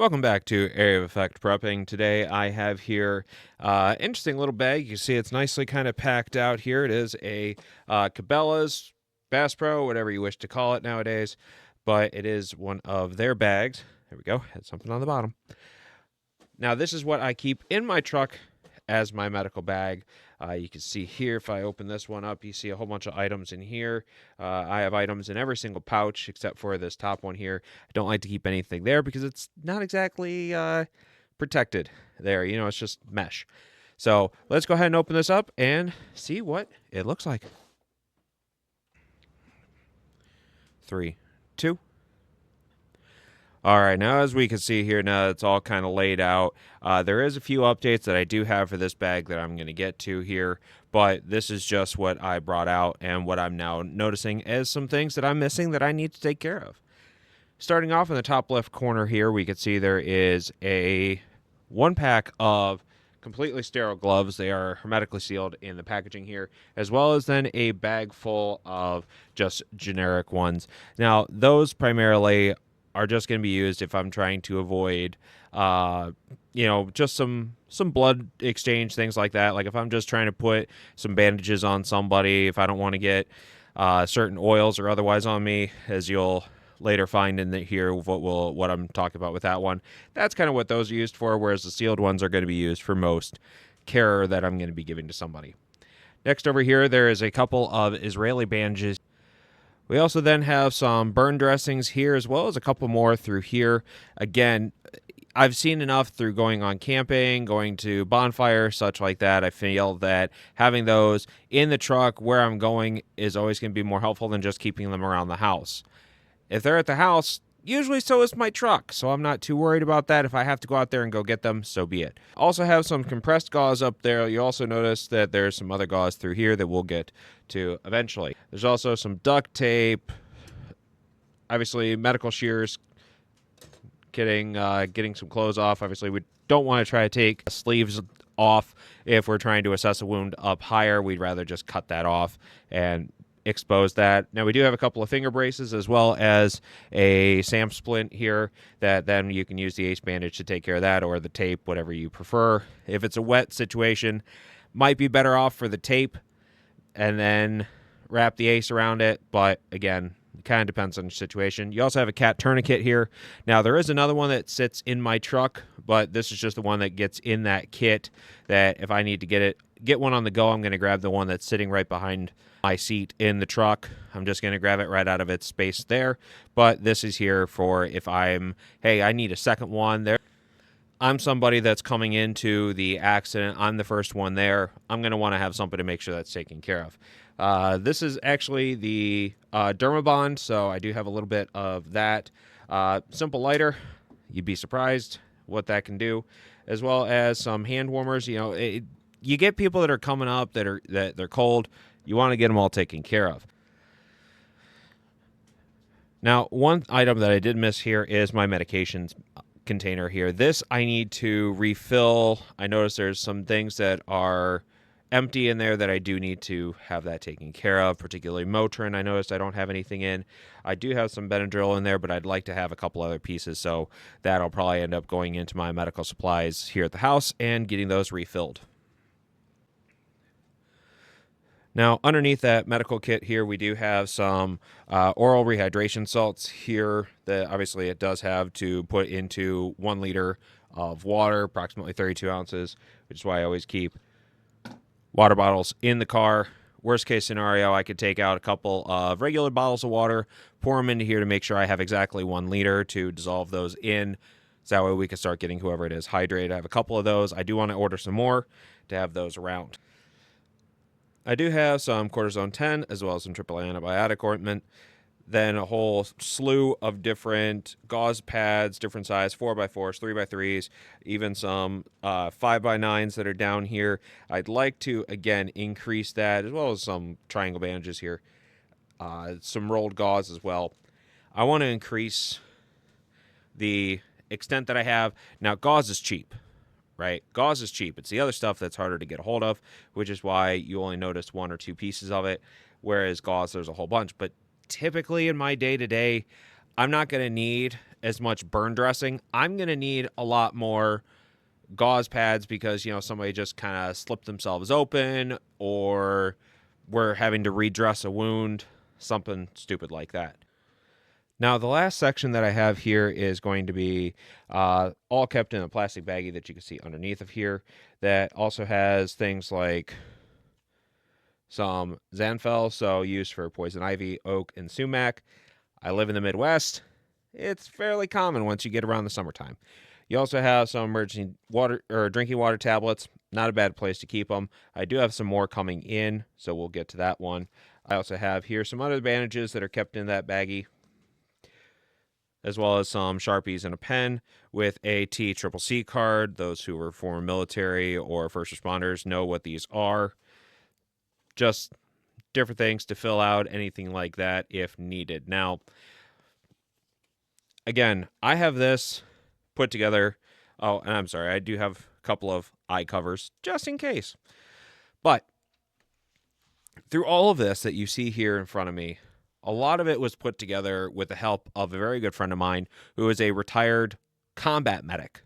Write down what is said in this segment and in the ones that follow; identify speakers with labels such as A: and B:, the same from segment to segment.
A: Welcome back to Area of Effect Prepping. Today I have here interesting little bag. You can see it's nicely kind of packed out here. It is a Cabela's Bass Pro, whatever you wish to call it nowadays, but it is one of their bags. There we go. Had something on the bottom. Now this is what I keep in my truck as my medical bag. You can see here, if I open this one up, you see a whole bunch of items in here. I have items in every single pouch except for this top one here. I don't like to keep anything there because it's not exactly protected there. You know, it's just mesh. So let's go ahead and open this up and see what it looks like. 3, 2. All right, now as we can see here, now it's all kind of laid out. There is a few updates that I do have for this bag that I'm going to get to here, but this is just what I brought out and what I'm now noticing as some things that I'm missing that I need to take care of. Starting off in the top left corner here, we can see there is a 1-pack of completely sterile gloves. They are hermetically sealed in the packaging here, as well as then a bag full of just generic ones. Now, those primarily are just going to be used if I'm trying to avoid, just some blood exchange, things like that. Like if I'm just trying to put some bandages on somebody, if I don't want to get certain oils or otherwise on me, as you'll later find in here what I'm talking about with that one. That's kind of what those are used for, whereas the sealed ones are going to be used for most care that I'm going to be giving to somebody. Next over here, there is a couple of Israeli bandages. We also then have some burn dressings here, as well as a couple more through here. Again, I've seen enough through going on camping, going to bonfires, such like that. I feel that having those in the truck where I'm going is always going to be more helpful than just keeping them around the house. If they're at the house, usually so is my truck, so I'm not too worried about that. If I have to go out there and go get them, so be it. Also have some compressed gauze up there. You also notice that there's some other gauze through here that we'll get to eventually. There's also some duct tape, obviously medical shears, getting some clothes off. Obviously, we don't want to try to take sleeves off if we're trying to assess a wound up higher. We'd rather just cut that off and expose that. Now we do have a couple of finger braces as well as a SAM splint here that then you can use the ace bandage to take care of that, or the tape, whatever you prefer. If it's a wet situation, might be better off for the tape and then wrap the ace around it, but again, it kind of depends on your situation. You also have a cat tourniquet here. Now there is another one that sits in my truck, but this is just the one that gets in that kit, that if I need to get one on the go, I'm going to grab the one that's sitting right behind my seat in the truck. I'm just going to grab it right out of its space there. But this is here for if I need a second one there. I'm somebody that's coming into the accident. I'm the first one there. I'm going to want to have somebody to make sure that's taken care of. This is actually the Dermabond, so I do have a little bit of that. Simple lighter. You'd be surprised what that can do, as well as some hand warmers. You get people that are coming up that they're cold. You want to get them all taken care of. Now, one item that I did miss here is my medications container here. This I need to refill. I notice there's some things that are empty in there that I do need to have that taken care of, particularly Motrin. I noticed I don't have anything in. I do have some Benadryl in there, but I'd like to have a couple other pieces, so that'll probably end up going into my medical supplies here at the house and getting those refilled. Now, underneath that medical kit here, we do have some oral rehydration salts here that obviously it does have to put into 1 liter of water, approximately 32 ounces, which is why I always keep water bottles in the car. Worst case scenario, I could take out a couple of regular bottles of water, pour them into here to make sure I have exactly 1 liter to dissolve those in. So that way we can start getting whoever it is hydrated. I have a couple of those. I do want to order some more to have those around. I do have some cortisone 10 as well as some AAA antibiotic ointment. Then a whole slew of different gauze pads, different size, 4x4s, 3x3s, even some 5x9s that are down here. I'd like to, again, increase that, as well as some triangle bandages here. Some rolled gauze as well. I want to increase the extent that I have. Now, gauze is cheap. Right? Gauze is cheap. It's the other stuff that's harder to get a hold of, which is why you only notice 1 or 2 pieces of it, whereas gauze, there's a whole bunch. But typically in my day-to-day, I'm not going to need as much burn dressing. I'm going to need a lot more gauze pads because, you know, somebody just kind of slipped themselves open or we're having to redress a wound, something stupid like that. Now, the last section that I have here is going to be all kept in a plastic baggie that you can see underneath of here that also has things like some Zanfel, so used for poison ivy, oak, and sumac. I live in the Midwest. It's fairly common once you get around the summertime. You also have some emergency water or drinking water tablets. Not a bad place to keep them. I do have some more coming in, so we'll get to that one. I also have here some other bandages that are kept in that baggie, as well as some Sharpies and a pen with a TCCC card. Those who are former military or first responders know what these are. Just different things to fill out, anything like that if needed. Now, again, I have this put together. Oh, and I'm sorry, I do have a couple of eye covers just in case. But through all of this that you see here in front of me, a lot of it was put together with the help of a very good friend of mine who is a retired combat medic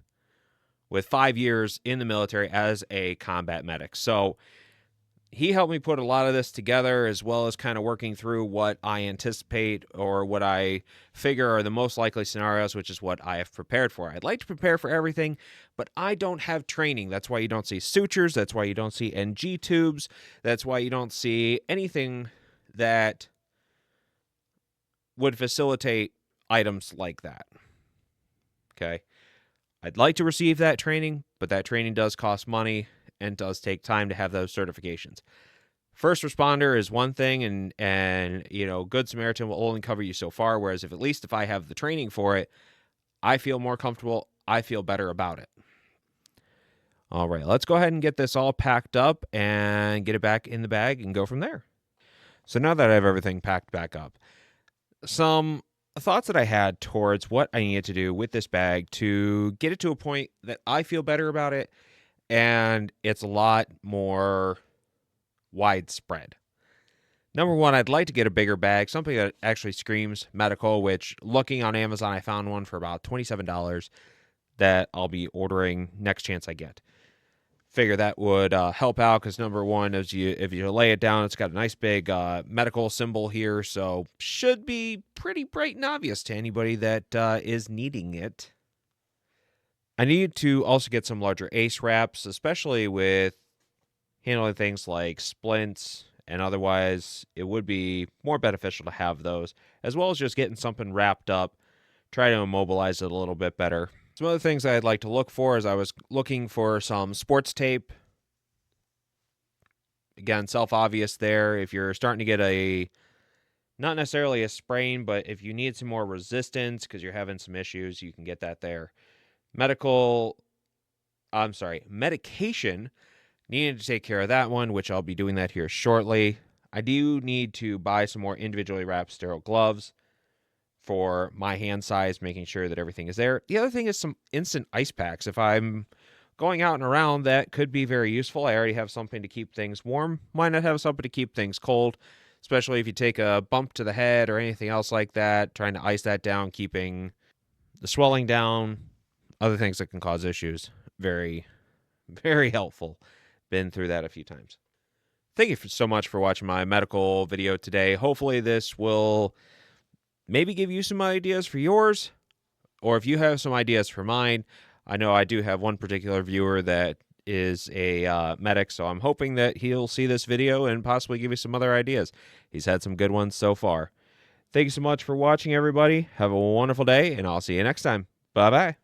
A: with 5 years in the military as a combat medic. So he helped me put a lot of this together, as well as kind of working through what I anticipate or what I figure are the most likely scenarios, which is what I have prepared for. I'd like to prepare for everything, but I don't have training. That's why you don't see sutures. That's why you don't see NG tubes. That's why you don't see anything that would facilitate items like that. Okay. I'd like to receive that training, but that training does cost money and does take time to have those certifications. First responder is one thing, and you know, Good Samaritan will only cover you so far, whereas if I have the training for it, I feel more comfortable, I feel better about it. All right, let's go ahead and get this all packed up and get it back in the bag and go from there. So now that I have everything packed back up, some thoughts that I had towards what I needed to do with this bag to get it to a point that I feel better about it and it's a lot more widespread. Number one, I'd like to get a bigger bag, something that actually screams medical, which looking on Amazon, I found one for about $27 that I'll be ordering next chance I get. Figure that would help out because number one, if you lay it down, it's got a nice big medical symbol here, so should be pretty bright and obvious to anybody that is needing it. I need to also get some larger ace wraps, especially with handling things like splints, and otherwise it would be more beneficial to have those, as well as just getting something wrapped up, try to immobilize it a little bit better. Some other things I'd like to look for is I was looking for some sports tape. Again, self-obvious there. If you're starting to get not necessarily a sprain, but if you need some more resistance because you're having some issues, you can get that there. Medication, needed to take care of that one, which I'll be doing that here shortly. I do need to buy some more individually wrapped sterile gloves for my hand size, making sure that everything is there. The other thing is some instant ice packs. If I'm going out and around, that could be very useful. I already have something to keep things warm. Why not have something to keep things cold, especially if you take a bump to the head or anything else like that, trying to ice that down, keeping the swelling down, other things that can cause issues. Very, very helpful. Been through that a few times. Thank you so much for watching my medical video today. Hopefully this will maybe give you some ideas for yours, or if you have some ideas for mine. I know I do have one particular viewer that is a medic, so I'm hoping that he'll see this video and possibly give you some other ideas. He's had some good ones so far. Thank you so much for watching, everybody. Have a wonderful day, and I'll see you next time. Bye-bye.